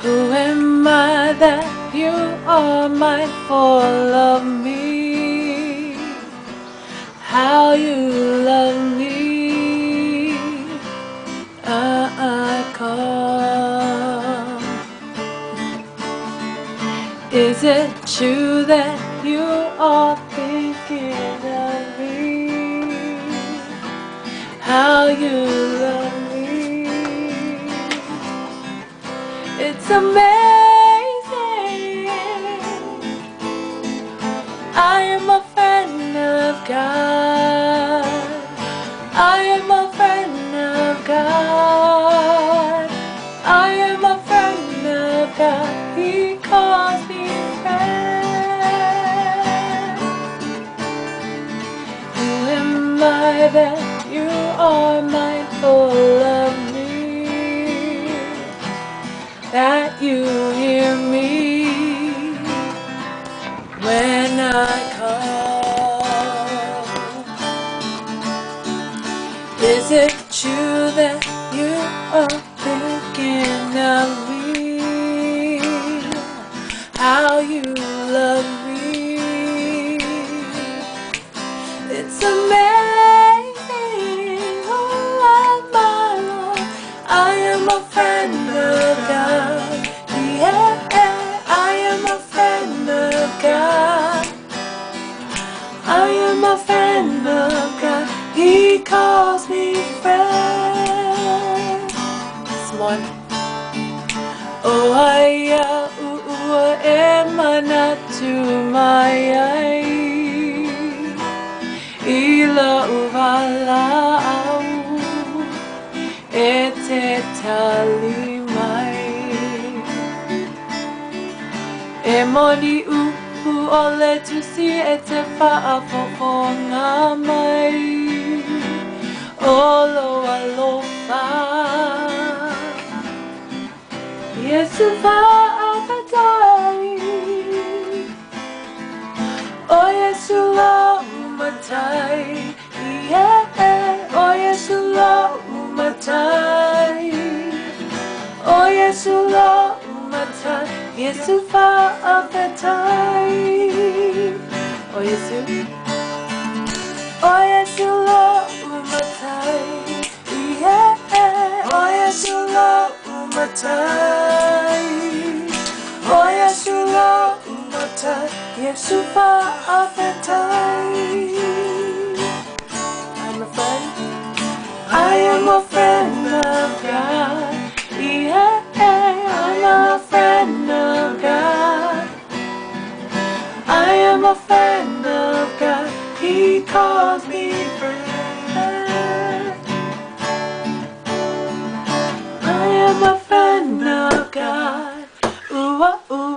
Who am I that you are mindful of me? How you love me, I come. Is it true that you are thinking of me? How you love me, it's amazing. I am a friend of God. I am a friend of God. I am a friend of God. He calls me friend. Who am I that you are mindful of me? That you hear me when I call. Is it true that you are thinking of me? How you love me, it's amazing. Oh my Lord, I am a friend of God. Yeah, I am a friend of God. I am a friend of God. He calls me friend. Samoan. Oh, aya, emana tu mai. Ila uvala au e te tali mai. E moni ole tu si e te whaafofonga mai. Olo alofa Yesu whaafatai. O Yesu lo umatai. Yeah, o Yesu lo umatai. O Yesu lo umatai. Yesu whaafatai. O Yesu. O Yesu lo umatai. Yeah, o Yesu lo umatai. O Yesu lo umatai. Yesu whaafatai. I'm a friend. I am a friend of God. Yeah, I'm a friend of God. I am a friend of God. He calls me friend. I am a friend of God. Ooh, ooh.